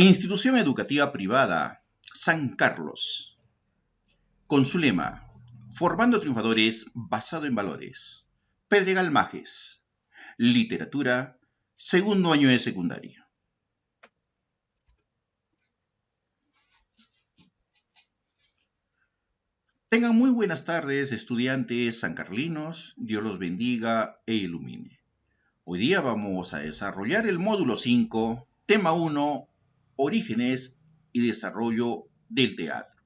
Institución Educativa Privada San Carlos, con su lema, Formando Triunfadores basado en valores. Pedregal Majes, literatura, segundo año de secundaria. Tengan muy buenas tardes, estudiantes sancarlinos, Dios los bendiga e ilumine. Hoy día vamos a desarrollar el módulo 5, tema 1, orígenes y desarrollo del teatro.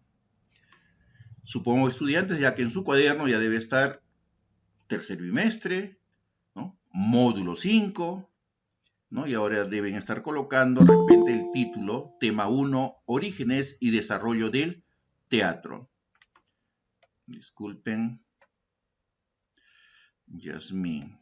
Supongo, estudiantes, ya que en su cuaderno ya debe estar tercer bimestre, ¿no? Módulo 5, ¿no? Y ahora deben estar colocando de repente el título, tema 1, orígenes y desarrollo del teatro. Disculpen. Yasmín.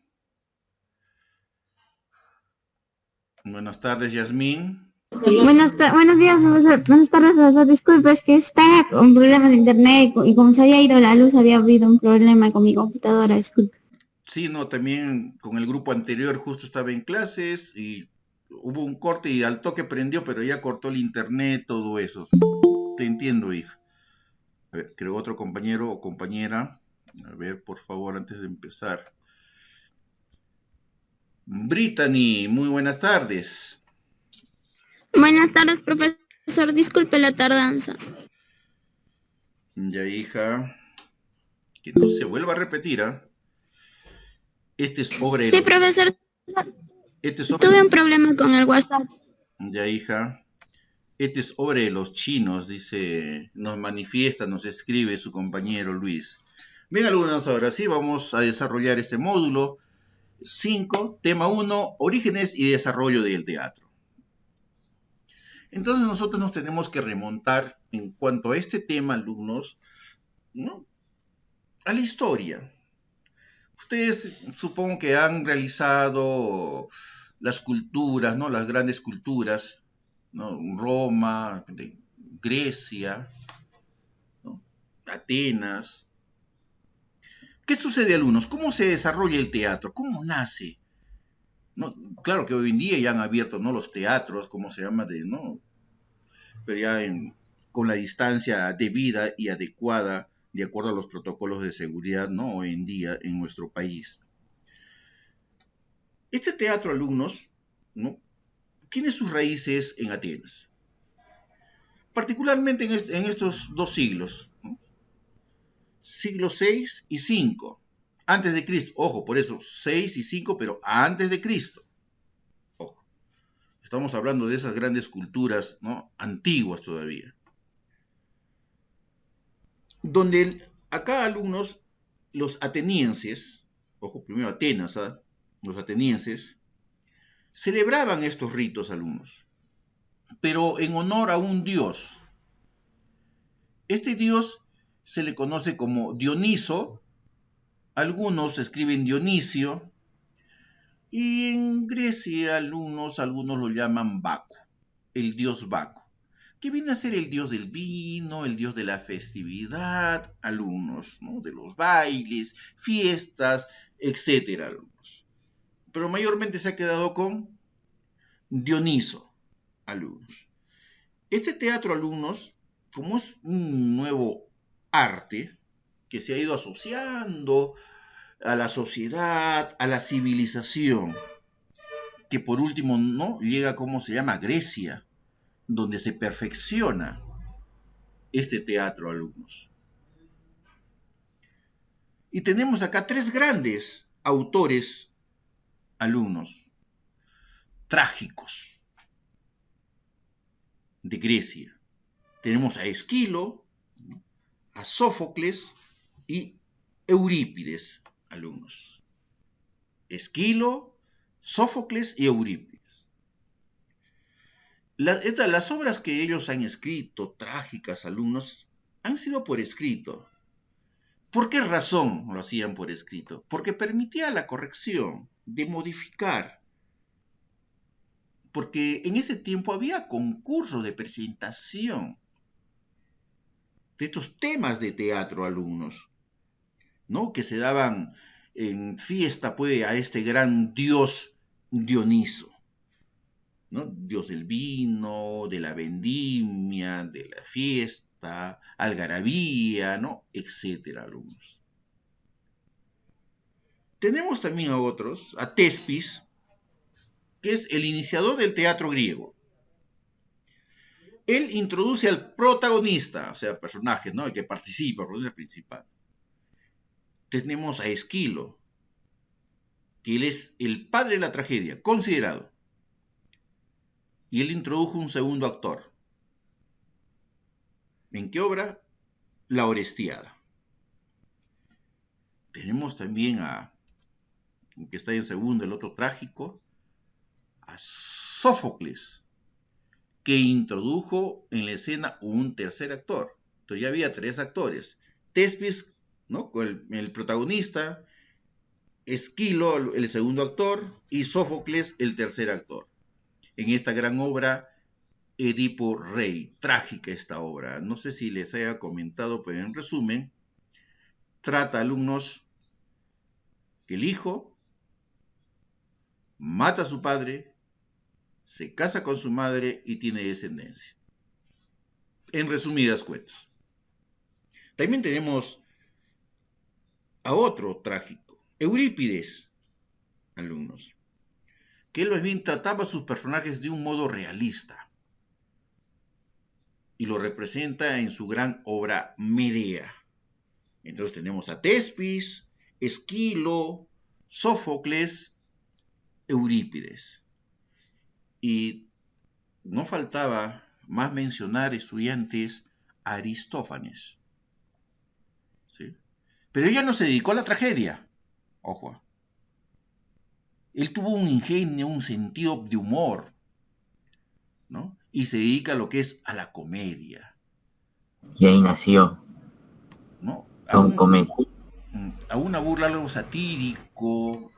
Buenas tardes, Yasmín. Buenos días, profesor. Buenas tardes, profesor. Disculpe, es que está con problemas de internet y como se había ido la luz, había habido un problema con mi computadora. Disculpe. Sí, no, también con el grupo anterior justo estaba en clases y hubo un corte y al toque prendió, pero ya cortó el internet, todo eso. Te entiendo, hija. A ver, creo otro compañero o compañera. A ver, por favor, antes de empezar. Brittany, muy buenas tardes. Buenas tardes, profesor. Disculpe la tardanza. Ya, hija. Que no se vuelva a repetir, ¿ah? Este es obra de Sí, profesor. Tuve un problema con el WhatsApp. Ya, hija. Este es obra de los chinos, dice, nos manifiesta, nos escribe su compañero Luis. Bien, alumnos, ahora sí vamos a desarrollar este módulo 5, tema 1, orígenes y desarrollo del teatro. Entonces nosotros nos tenemos que remontar en cuanto a este tema, alumnos, ¿no?, a la historia. Ustedes supongo que han realizado las culturas, ¿no?, las grandes culturas, ¿no?, Roma, Grecia, ¿no?, Atenas. ¿Qué sucede, alumnos? ¿Cómo se desarrolla el teatro? ¿Cómo nace? ¿No? Claro que hoy en día ya han abierto, ¿no?, los teatros, ¿cómo se llama? ¿No? Pero ya con la distancia debida y adecuada, de acuerdo a los protocolos de seguridad, ¿no?, hoy en día en nuestro país. Este teatro, alumnos, ¿no?, tiene sus raíces en Atenas, particularmente en estos dos siglos, ¿no?, siglo 6 y 5, antes de Cristo. Ojo, por eso 6 y 5, pero antes de Cristo. Ojo, estamos hablando de esas grandes culturas, ¿no?, antiguas todavía. Donde acá, alumnos, los atenienses, ojo, primero Atenas, ¿eh?, los atenienses, celebraban estos ritos, alumnos, pero en honor a un dios. Este dios se le conoce como Dioniso, algunos escriben Dionisio, y en Grecia algunos lo llaman Baco, el dios Baco, que viene a ser el dios del vino, el dios de la festividad, alumnos, ¿no?, de los bailes, fiestas, etcétera, alumnos. Pero mayormente se ha quedado con Dioniso, alumnos. Este teatro, alumnos, como es un nuevo arte que se ha ido asociando a la sociedad, a la civilización, que por último, ¿no?, llega, como se llama, Grecia, donde se perfecciona este teatro, alumnos. Y tenemos acá tres grandes autores, alumnos, trágicos de Grecia. Tenemos a Esquilo, a Sófocles y Eurípides, alumnos. Esquilo, Sófocles y Eurípides. Las obras que ellos han escrito, trágicas, alumnos, han sido por escrito. ¿Por qué razón lo hacían por escrito? Porque permitía la corrección, de modificar. Porque en ese tiempo había concursos de presentación de estos temas de teatro, alumnos, ¿no?, que se daban en fiesta, pues, a este gran dios Dioniso. ¿no? Dios del vino, de la vendimia, de la fiesta, algarabía, ¿no? Etcétera, alumnos. Tenemos también a otros, a Tespis, que es el iniciador del teatro griego. Él introduce al protagonista, o sea, personaje, ¿no? El que participa, el protagonista principal. Tenemos a Esquilo, que él es el padre de la tragedia, considerado. Y él introdujo un segundo actor. ¿En qué obra? La Orestiada. Tenemos también que está en segundo, el otro trágico, a Sófocles, que introdujo en la escena un tercer actor. Entonces ya había 3 actores. Tespis, ¿no? Con el protagonista, Esquilo, el segundo actor, y Sófocles, el tercer actor. En esta gran obra, Edipo Rey, trágica esta obra. No sé si les haya comentado, pero en resumen, trata, alumnos, que el hijo mata a su padre, se casa con su madre y tiene descendencia. En resumidas cuentas. También tenemos a otro trágico, Eurípides, alumnos, que él más bien trataba a sus personajes de un modo realista y lo representa en su gran obra Medea. Entonces tenemos a Tespis, Esquilo, Sófocles, Eurípides. Y no faltaba más mencionar, estudiantes, a Aristófanes. ¿Sí? Pero ella no se dedicó a la tragedia. Ojo. Él tuvo un ingenio, un sentido de humor, ¿no? Y se dedica a lo que es a la comedia. Y ahí nació, ¿no? Don Comedia. A una burla, algo satírico,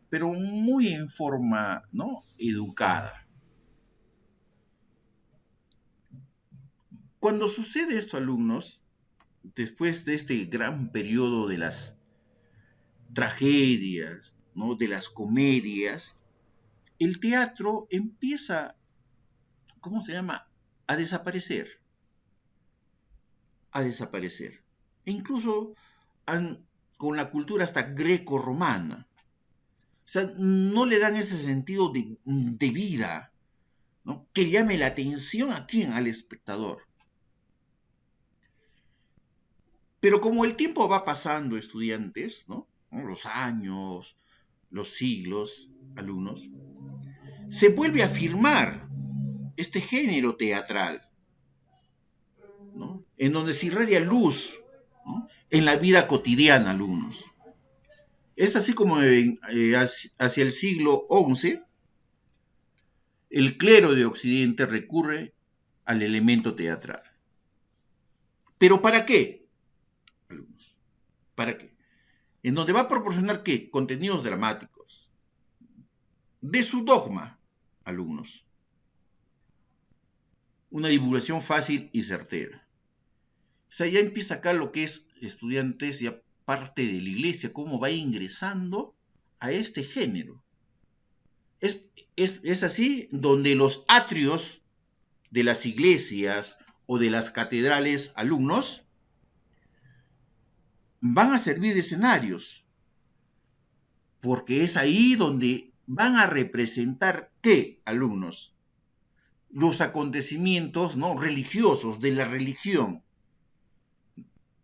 pero muy en forma, ¿no? Educada. Cuando sucede esto, alumnos, después de este gran periodo de las tragedias, ¿no? De las comedias, el teatro empieza, ¿cómo se llama?, a desaparecer. A desaparecer. E incluso con la cultura hasta greco-romana. O sea, no le dan ese sentido de vida, ¿no? Que llame la atención a quién, al espectador. Pero como el tiempo va pasando, estudiantes, ¿no? Los años, los siglos, alumnos, se vuelve a afirmar este género teatral, ¿no? En donde se irradia luz, ¿no? En la vida cotidiana, alumnos. Es así como hacia el siglo XI, el clero de Occidente recurre al elemento teatral. ¿Pero para qué, alumnos? ¿Para qué? En donde va a proporcionar, ¿qué? Contenidos dramáticos. De su dogma, alumnos. Una divulgación fácil y certera. O sea, ya empieza acá lo que es, estudiantes, ya parte de la iglesia, cómo va ingresando a este género. Es así donde los atrios de las iglesias o de las catedrales, alumnos, van a servir de escenarios, porque es ahí donde van a representar, ¿qué, alumnos? Los acontecimientos, ¿no?, religiosos de la religión,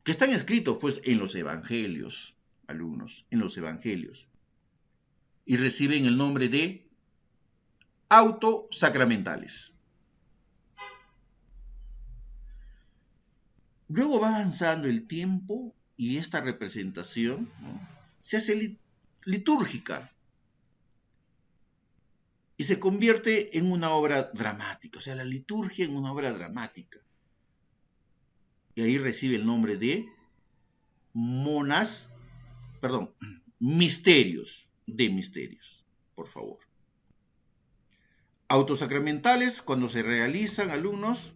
que están escritos, pues, en los evangelios, alumnos, en los evangelios, y reciben el nombre de autosacramentales. Luego va avanzando el tiempo y esta representación, ¿no?, se hace litúrgica y se convierte en una obra dramática, o sea, la liturgia en una obra dramática. Y ahí recibe el nombre de misterios, por favor. Autosacramentales, cuando se realizan, alumnos,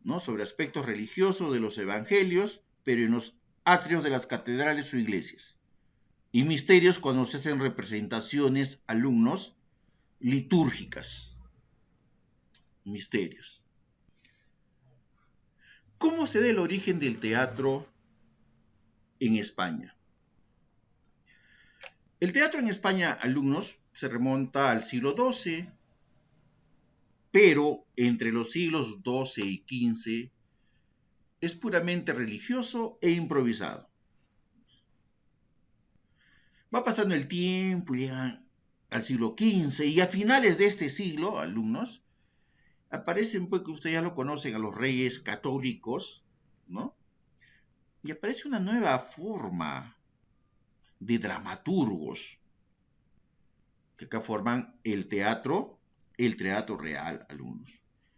¿no?, sobre aspectos religiosos de los evangelios, pero en los atrios de las catedrales o iglesias. Y misterios, cuando se hacen representaciones, alumnos, litúrgicas, misterios. ¿Cómo se da el origen del teatro en España? El teatro en España, alumnos, se remonta al siglo XII, pero entre los siglos XII y XV es puramente religioso e improvisado. Va pasando el tiempo, llega al siglo XV, y a finales de este siglo, alumnos, aparecen, pues que ustedes ya lo conocen, a los reyes católicos, ¿no? Y aparece una nueva forma de dramaturgos que acá forman el teatro real, alumnos,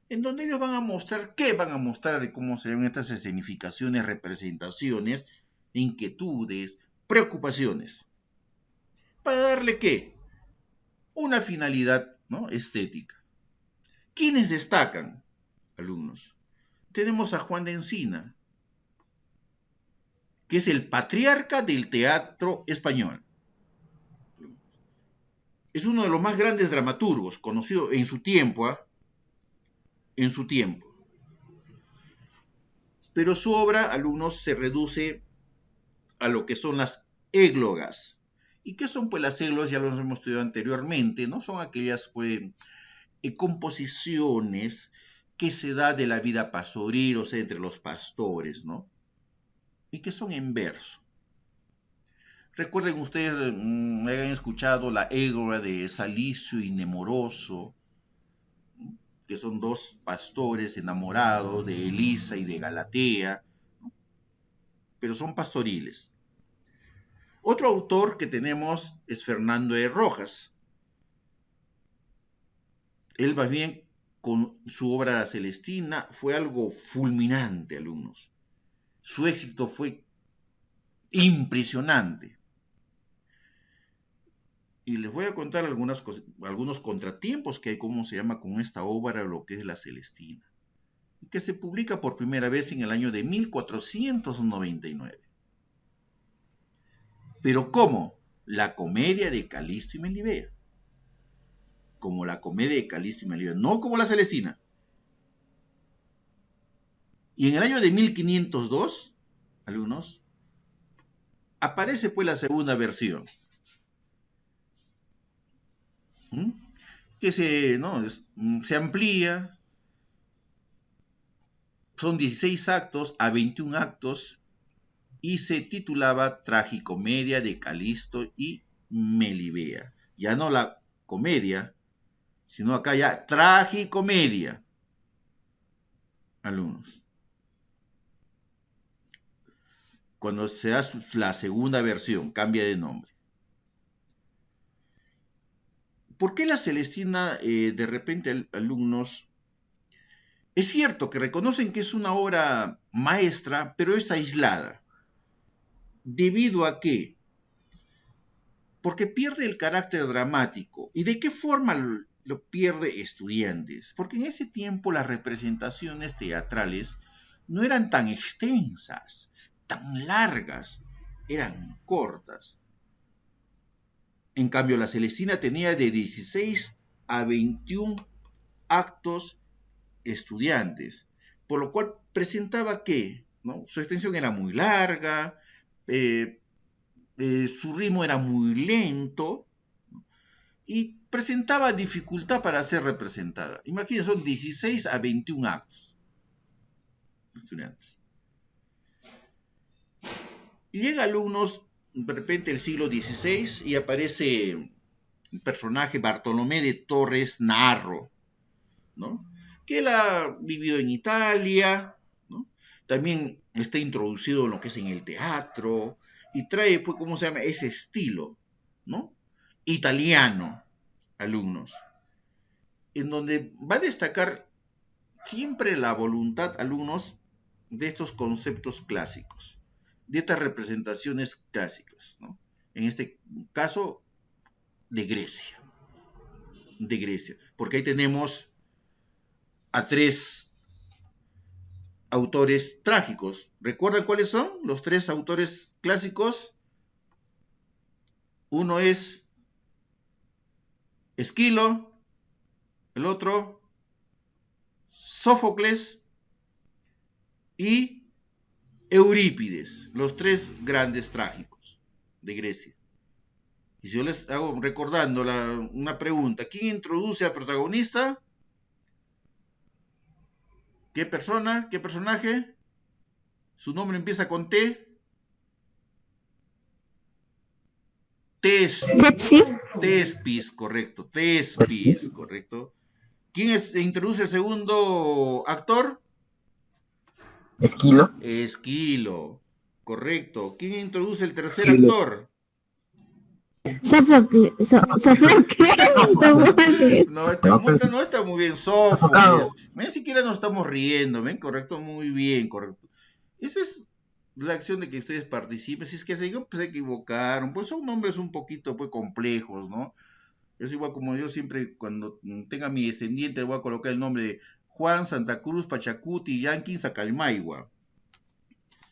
en donde ellos van a mostrar, ¿qué van a mostrar de cómo se ven estas escenificaciones, representaciones, inquietudes, preocupaciones? Para darle, ¿qué? Una finalidad, ¿no?, estética. ¿Quiénes destacan, alumnos? Tenemos a Juan de Encina, que es el patriarca del teatro español. Es uno de los más grandes dramaturgos, conocido en su tiempo, en su tiempo. Pero su obra, alumnos, se reduce a lo que son las églogas. ¿Y qué son, pues, las églogas? Ya los hemos estudiado anteriormente, ¿no? Son aquellas, pues, composiciones que se da de la vida pastoril, o sea, entre los pastores, ¿no? Y que son en verso. Recuerden ustedes, hayan escuchado la égloga de Salicio y Nemoroso, que son dos pastores enamorados de Elisa y de Galatea, ¿no? Pero son pastoriles. Otro autor que tenemos es Fernando de Rojas. Él, más bien, con su obra La Celestina, fue algo fulminante, alumnos. Su éxito fue impresionante. Y les voy a contar algunos contratiempos que hay, cómo se llama, con esta obra, lo que es La Celestina, y que se publica por primera vez en el año de 1499. Pero ¿cómo? La comedia de Calisto y Melibea. Como la comedia de Calisto y Melibea, no como La Celestina. Y en el año de 1502, alumnos, aparece, pues, la segunda versión, que se amplía. Son 16 actos a 21 actos y se titulaba Tragicomedia de Calisto y Melibea. Ya no la comedia, sino acá ya tragicomedia, alumnos. Cuando se da la segunda versión, cambia de nombre. ¿Por qué La Celestina, de repente, alumnos? Es cierto que reconocen que es una obra maestra, pero es aislada. ¿Debido a qué? Porque pierde el carácter dramático. ¿Y de qué forma lo pierde, estudiantes? Porque en ese tiempo las representaciones teatrales no eran tan extensas, tan largas, eran cortas. En cambio, La Celestina tenía de 16 a 21 actos estudiantes, por lo cual presentaba que, ¿no?, su extensión era muy larga, su ritmo era muy lento, ¿no?, y presentaba dificultad para ser representada. Imagínense, son 16 a 21 actos estudiantes. Y llega, alumnos, de repente, el siglo XVI, y aparece un personaje, Bartolomé de Torres Narro, ¿no?, que él ha vivido en Italia, ¿no? También está introducido en lo que es en el teatro, y trae, pues, ¿cómo se llama?, ese estilo, ¿no?, italiano, alumnos, en donde va a destacar siempre la voluntad, alumnos, de estos conceptos clásicos, de estas representaciones clásicas, ¿no? En este caso, de Grecia, porque ahí tenemos a tres autores trágicos. ¿Recuerdan cuáles son los tres autores clásicos? Uno es Esquilo, el otro Sófocles y Eurípides, los tres grandes trágicos de Grecia. Y si yo les hago recordando una pregunta, ¿quién introduce al protagonista? ¿Qué persona? ¿Qué personaje? Su nombre empieza con T. Tespis, correcto. Tespis, correcto. ¿Quién introduce el segundo actor? Esquilo. Esquilo, correcto. ¿Quién introduce el tercer actor? Sófocles. No, está muy bien, Sófocles. Ven, siquiera nos estamos riendo, ven, correcto, muy bien, correcto. Esa es la acción de que ustedes participen. Si es que se equivocaron, pues son nombres un poquito pues complejos, ¿no? Es igual como yo siempre, cuando tenga mi descendiente, le voy a colocar el nombre de Juan Santa Cruz Pachacuti Yanquín Sacalmaigua.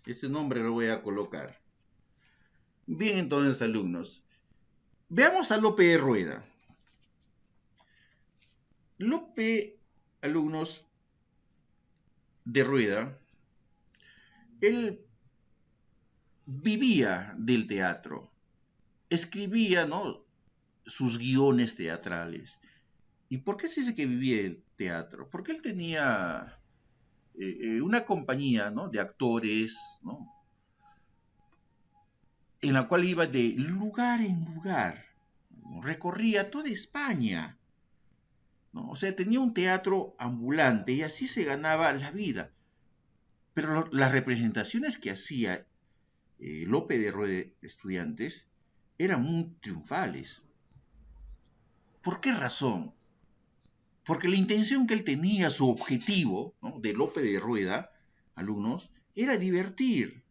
Ese nombre lo voy a colocar. Bien, entonces, alumnos. Veamos a Lope de Rueda. Lope, alumnos de Rueda, él vivía del teatro, escribía, ¿no?, sus guiones teatrales. ¿Y por qué se dice que vivía del teatro? Porque él tenía una compañía, ¿no?, de actores, ¿no?, en la cual iba de lugar en lugar, ¿no?, recorría toda España, ¿no? O sea, tenía un teatro ambulante y así se ganaba la vida. Pero las representaciones que hacía Lope de Rueda Estudiantes eran muy triunfales. ¿Por qué razón? Porque la intención que él tenía, su objetivo, ¿no?, de Lope de Rueda, alumnos, era divertir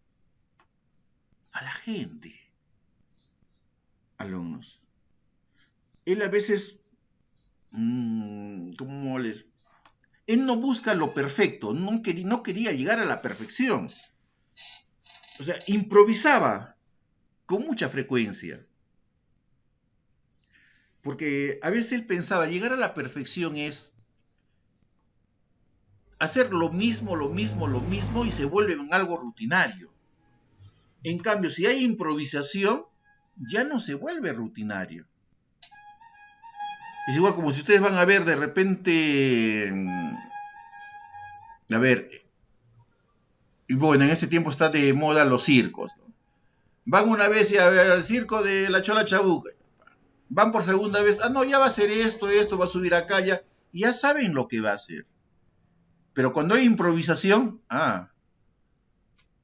a la gente. Alumnos. Él a veces, él no busca lo perfecto, no quería llegar a la perfección. O sea, improvisaba con mucha frecuencia. Porque a veces él pensaba, llegar a la perfección es hacer lo mismo y se vuelve en algo rutinario. En cambio, si hay improvisación, ya no se vuelve rutinario. Es igual como si ustedes van a ver de repente, y bueno, en este tiempo está de moda los circos, ¿no? Van una vez a ver al circo de la Chola Chabuca. Van por segunda vez, no, ya va a hacer esto, va a subir acá, ya saben lo que va a hacer. Pero cuando hay improvisación,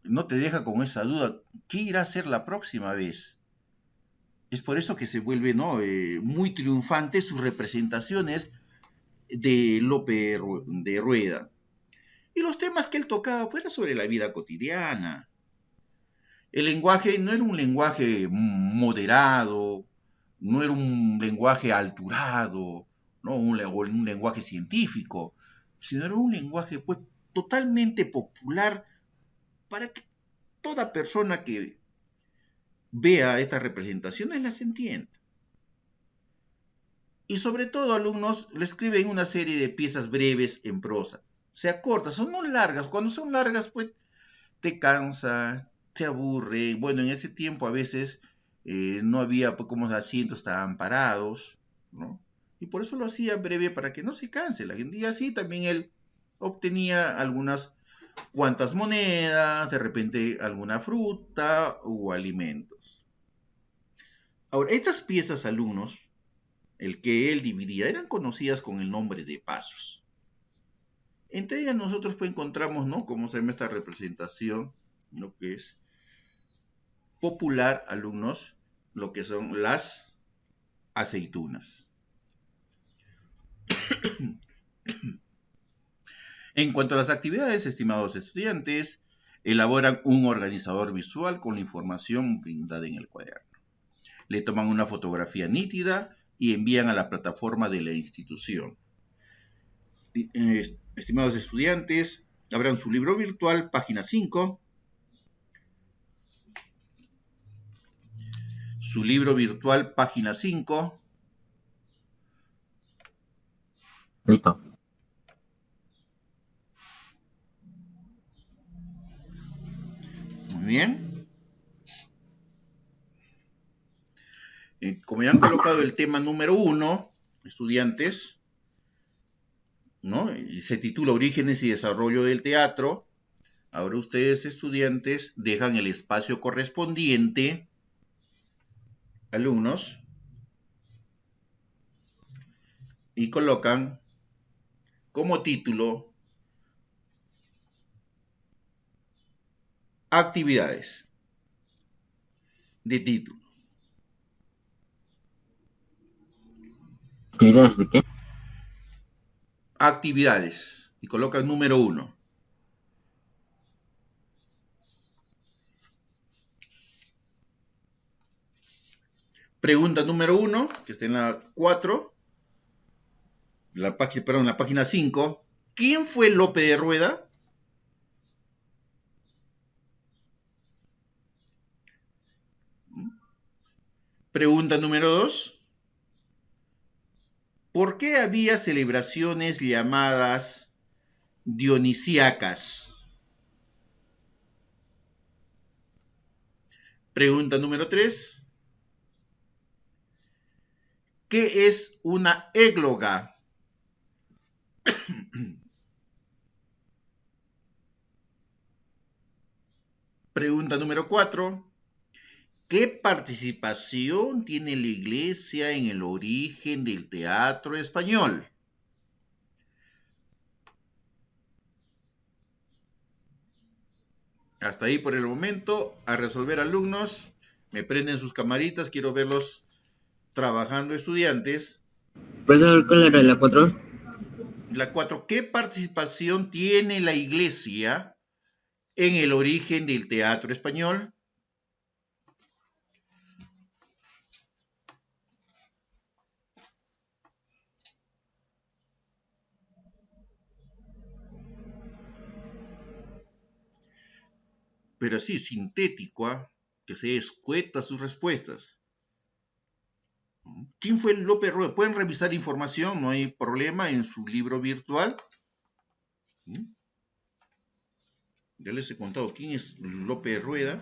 no te deja con esa duda, ¿qué irá a hacer la próxima vez? Es por eso que se vuelve, ¿no?, muy triunfante sus representaciones de Lope de Rueda. Y los temas que él tocaba pues, eran sobre la vida cotidiana. El lenguaje no era un lenguaje moderado, no era un lenguaje alturado, ¿no?, un lenguaje científico, sino era un lenguaje pues, totalmente popular para que toda persona que vea estas representaciones las entienda. Y sobre todo, alumnos, le escriben una serie de piezas breves en prosa. O sea, cortas, son muy largas. Cuando son largas, pues, te cansa, te aburre. Bueno, en ese tiempo a veces no había, pues, como los asientos estaban parados, ¿no? Y por eso lo hacía breve para que no se canse la gente. Y así también él obtenía algunas cuantas monedas, de repente alguna fruta o alimentos. Ahora, estas piezas, alumnos, el que él dividía, eran conocidas con el nombre de pasos. Entre ellas nosotros pues encontramos, ¿no?, cómo se llama esta representación, lo que es popular, alumnos, lo que son las aceitunas. En cuanto a las actividades, estimados estudiantes, elaboran un organizador visual con la información brindada en el cuaderno. Le toman una fotografía nítida y envían a la plataforma de la institución. Estimados estudiantes, abran su libro virtual, página 5. Su libro virtual, página 5. Listo. Bien. Como ya han colocado el tema número 1, estudiantes, ¿no? Y se titula Orígenes y Desarrollo del Teatro. Ahora ustedes, estudiantes, dejan el espacio correspondiente, alumnos, y colocan como título actividades de título. ¿Actividades de qué? Actividades. Y colocan número 1. Pregunta número 1, que está en la 4, la página 5. ¿Quién fue Lope de Rueda? Pregunta número 2. ¿Por qué había celebraciones llamadas dionisíacas? Pregunta número 3. ¿Qué es una égloga? Pregunta número 4. ¿Qué participación tiene la Iglesia en el origen del teatro español? Hasta ahí por el momento. A resolver, alumnos. Me prenden sus camaritas. Quiero verlos trabajando, estudiantes. Profesor, ¿cuál era la 4? La 4. ¿Qué participación tiene la Iglesia en el origen del teatro español? Pero así, sintético, que se escueta sus respuestas. ¿Quién fue Lope Rueda? Pueden revisar información, no hay problema, en su libro virtual. Ya les he contado quién es Lope Rueda.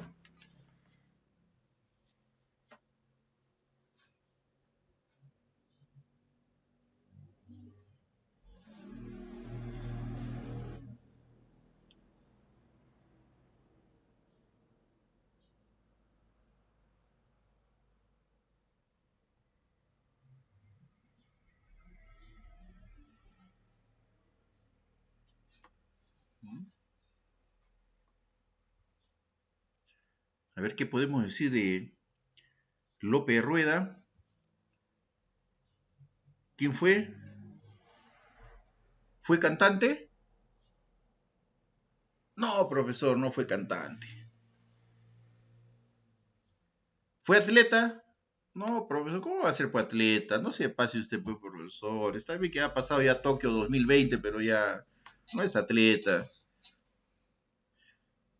A ver qué podemos decir de Lope Rueda. ¿Quién fue? ¿Fue cantante? No, profesor, no fue cantante. ¿Fue atleta? No, profesor, ¿cómo va a ser atleta? No se pase usted, pues, profesor. Está bien que ha pasado ya Tokio 2020, pero ya no es atleta.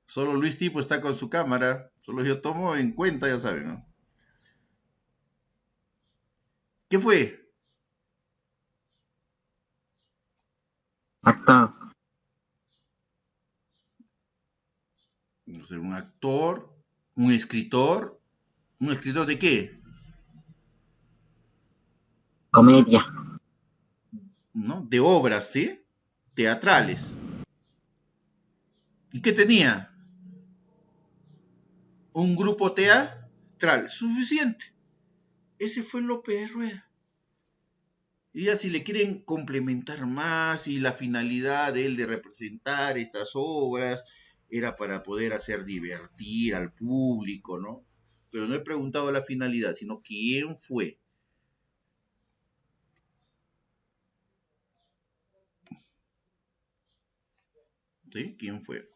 Solo Luis Tipo está con su cámara. Solo yo tomo en cuenta, ya saben, ¿no? ¿Qué fue? Actor. No sé, un actor, un escritor. ¿Un escritor de qué? Comedia. ¿No? De obras, ¿sí? Teatrales. ¿Y qué tenía? Un grupo teatral. Suficiente. Ese fue López Rueda. Y ya si le quieren complementar más y la finalidad de él de representar estas obras era para poder hacer divertir al público, ¿no? Pero no he preguntado la finalidad, sino quién fue. ¿Sí? ¿Quién fue?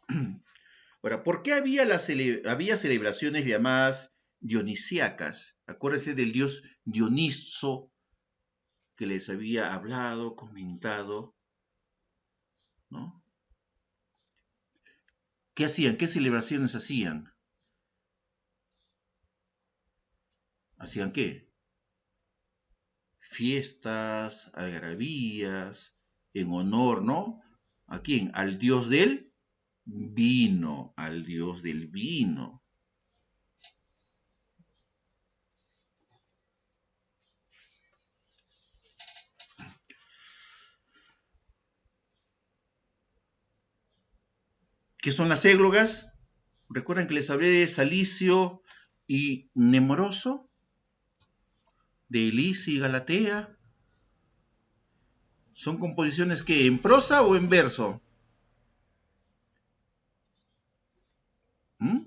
Ahora, ¿por qué había celebraciones llamadas dionisíacas? Acuérdense del dios Dioniso que les había hablado, comentado, ¿no? ¿Qué hacían? ¿Qué celebraciones hacían? ¿Hacían qué? Fiestas, algarabías, en honor, ¿no? ¿A quién? Al dios del Vino, al dios del vino. ¿Qué son las églogas? ¿Recuerdan que les hablé de Salicio y Nemoroso? De Elise y Galatea. ¿Son composiciones que en prosa o en verso?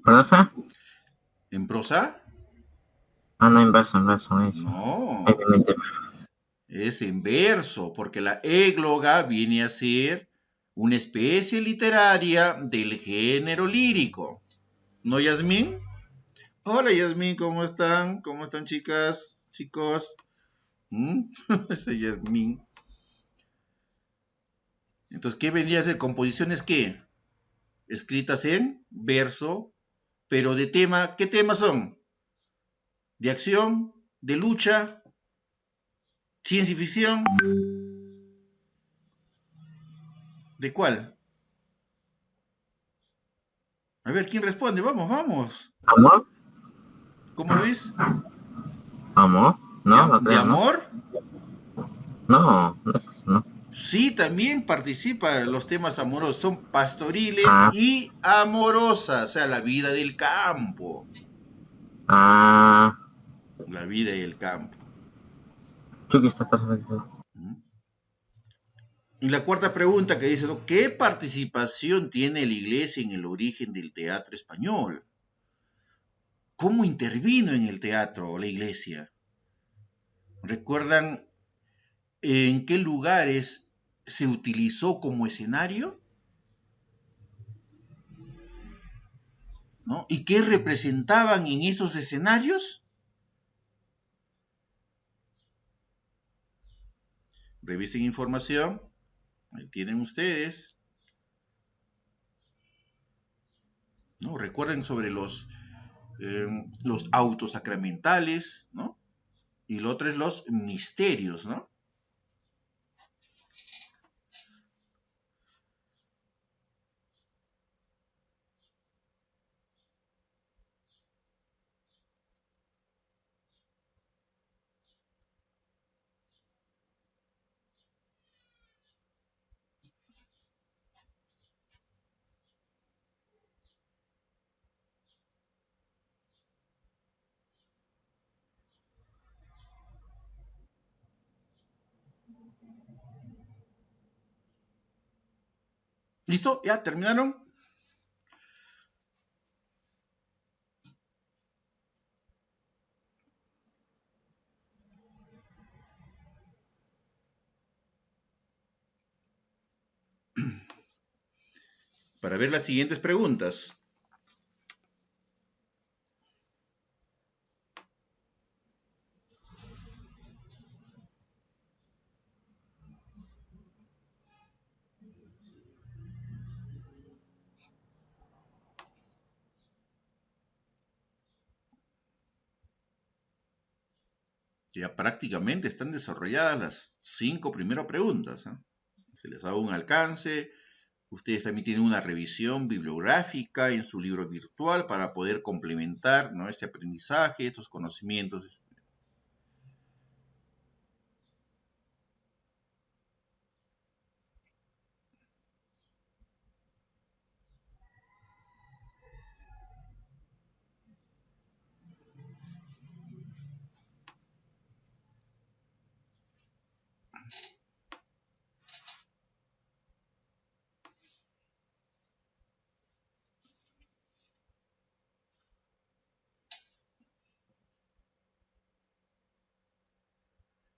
¿Prosa? ¿En prosa? Ah, no, en verso, eso. No, es en verso, porque la égloga viene a ser una especie literaria del género lírico. ¿No, Yasmín? Hola, Yasmín, ¿cómo están? ¿Cómo están, chicas, chicos? Ese Yasmín. Entonces, ¿qué vendría a ser? ¿Composiciones qué? Escritas en verso, pero de tema, ¿qué temas son? ¿De acción? ¿De lucha? ¿Ciencia ficción? ¿De cuál? A ver, ¿quién responde? Vamos, vamos. ¿Amor? ¿Cómo, Luis? ¿Amor? No, no ¿De creo, amor? No, no es eso, no. Sí, también participa en los temas amorosos. Son pastoriles Ah. y amorosas, o sea, la vida del campo. Ah. La vida del campo. Chucky está pasando. Y la cuarta pregunta que dice, ¿no? ¿Qué participación tiene la iglesia en el origen del teatro español? ¿Cómo intervino en el teatro la iglesia? ¿Recuerdan en qué lugares se utilizó como escenario? ¿No? ¿Y qué representaban en esos escenarios? Revisen información. Ahí tienen ustedes. ¿No? Recuerden sobre los autos sacramentales, ¿no? Y lo otro es los misterios, ¿no? ¿Listo? ¿Ya terminaron? Para ver las siguientes preguntas. Ya prácticamente están desarrolladas las 5 primeras preguntas, ¿eh? Se les da un alcance. Ustedes también tienen una revisión bibliográfica en su libro virtual para poder complementar, ¿no?, este aprendizaje, estos conocimientos.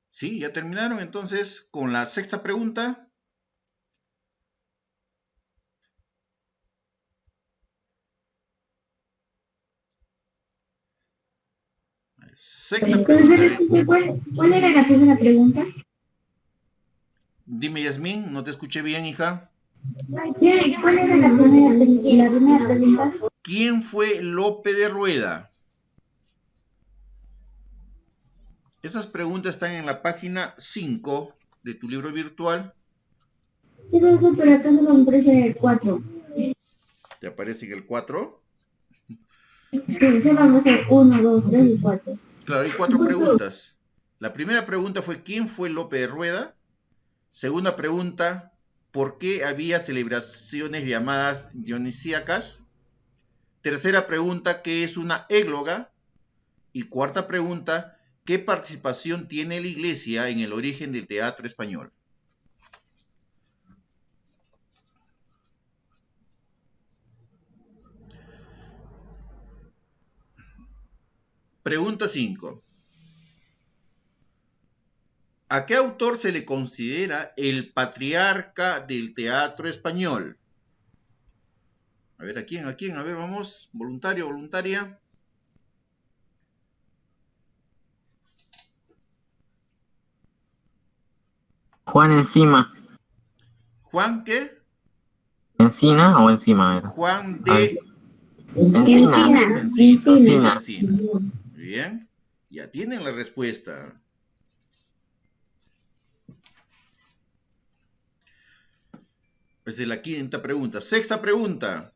Sí, ya terminaron entonces con la sexta pregunta. Sexta pregunta. ¿Cuál era la primera pregunta? Dime, Yasmín, no te escuché bien, hija. ¿Cuál era la primera pregunta? ¿Quién fue Lope de Rueda? Esas preguntas están en la página 5 de tu libro virtual. Sí, pero acá solo me parece 4. ¿Te aparece en el 4? Sí, solo vamos a hacer 1, 2, 3 y 4. Claro, hay 4 preguntas. La primera pregunta fue ¿quién fue Lope de Rueda? Segunda pregunta, ¿por qué había celebraciones llamadas dionisíacas? Tercera pregunta, ¿qué es una égloga? Y cuarta pregunta, ¿qué participación tiene la Iglesia en el origen del teatro español? Pregunta 5. ¿A qué autor se le considera el patriarca del teatro español? A ver, ¿a quién? A ver, vamos. Voluntario, voluntaria. Juan Encima. ¿Juan qué? ¿Encina o encima era? Juan A ver. de Encina. Encina. Encina. Muy bien. Ya tienen la respuesta. Esa es la quinta pregunta. Sexta pregunta.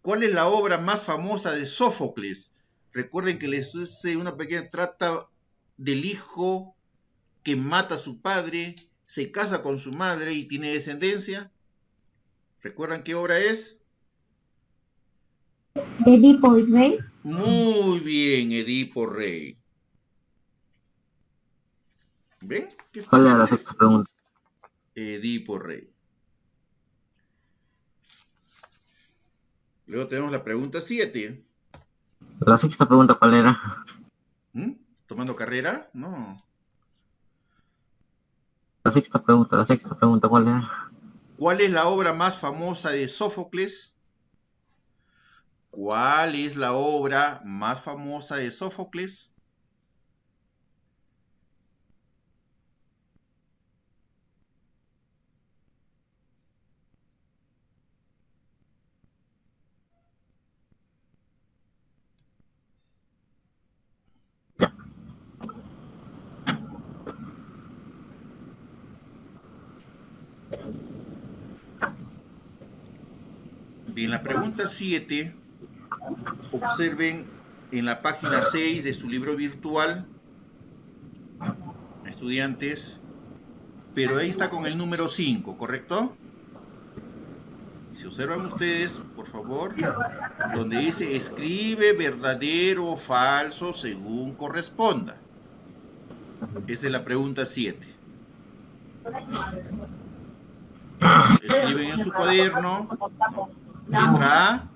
¿Cuál es la obra más famosa de Sófocles? Recuerden que les hice una pequeña trata del hijo que mata a su padre, se casa con su madre y tiene descendencia. ¿Recuerdan qué obra es? Edipo y Rey. Muy bien, Edipo Rey. ¿Ven? ¿Qué ¿Cuál era la fácil es? sexta pregunta? Edipo Rey. Luego tenemos la pregunta 7. La sexta pregunta, ¿cuál era? ¿Tomando carrera? No. La sexta pregunta, ¿cuál era? ¿Cuál es la obra más famosa de Sófocles? ¿Cuál es la obra más famosa de Sófocles? Bien, la pregunta 7, observen en la página 6 de su libro virtual, estudiantes, pero ahí está con el número 5, ¿correcto? Si observan ustedes, por favor, donde dice escribe verdadero o falso según corresponda. Esa es la pregunta 7. Escriben en su cuaderno, letra A,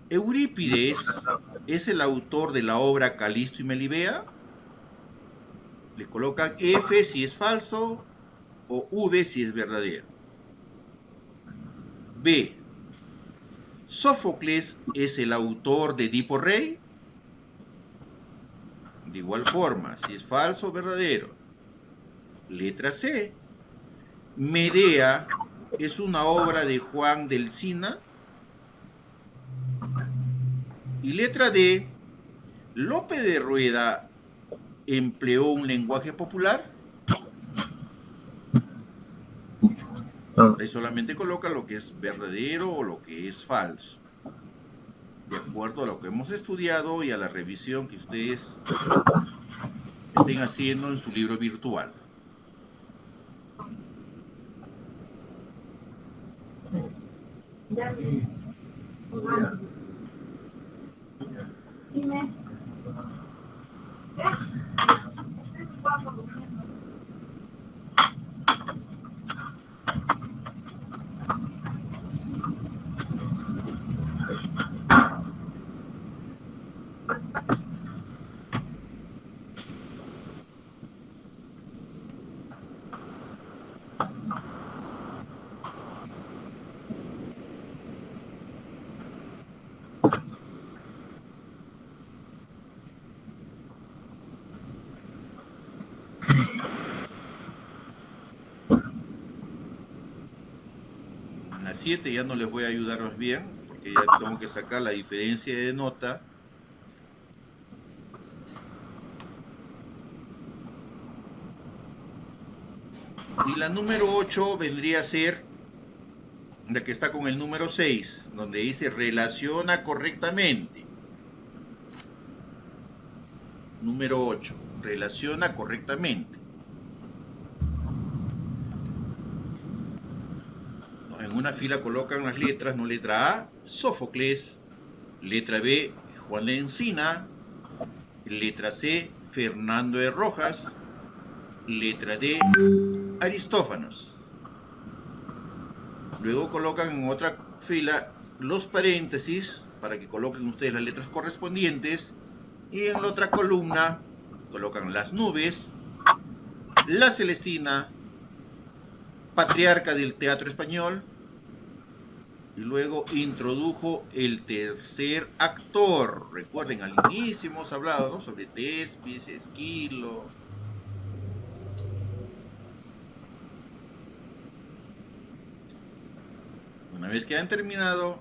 Eurípides es el autor de la obra Calisto y Melibea. Le colocan F si es falso o V si es verdadero. B. Sófocles es el autor de Edipo Rey. De igual forma, si es falso o verdadero. Letra C. Medea es una obra de Juan del Encina. Y letra D. Lope de Rueda empleó un lenguaje popular. Ahí solamente coloca lo que es verdadero o lo que es falso, de acuerdo a lo que hemos estudiado y a la revisión que ustedes estén haciendo en su libro virtual. La 7 ya no les voy a ayudar más bien, porque ya tengo que sacar la diferencia de nota. Y la número 8 vendría a ser la que está con el número 6, donde dice relaciona correctamente. Número 8, relaciona correctamente. En una fila colocan las letras, ¿no? Letra A, Sófocles. Letra B, Juan de Encina. Letra C, Fernando de Rojas. Letra D, Aristófanos. Luego colocan en otra fila los paréntesis para que coloquen ustedes las letras correspondientes. Y en la otra columna colocan las nubes, la Celestina, patriarca del teatro español. Y luego introdujo el tercer actor. Recuerden, al inicio hemos hablado, ¿no?, sobre Tespis, Esquilo. Una vez que han terminado,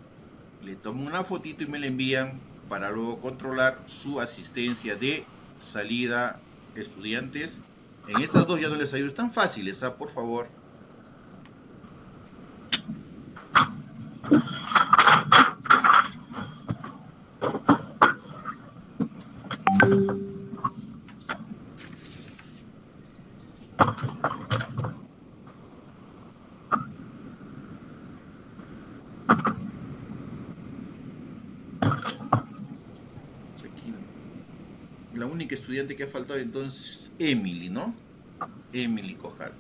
le tomo una fotito y me la envían para luego controlar su asistencia de salida, estudiantes. En estas dos ya no les ayudo, están fáciles, por favor. La única estudiante que ha faltado entonces, Emily, ¿no? Emily Cojal.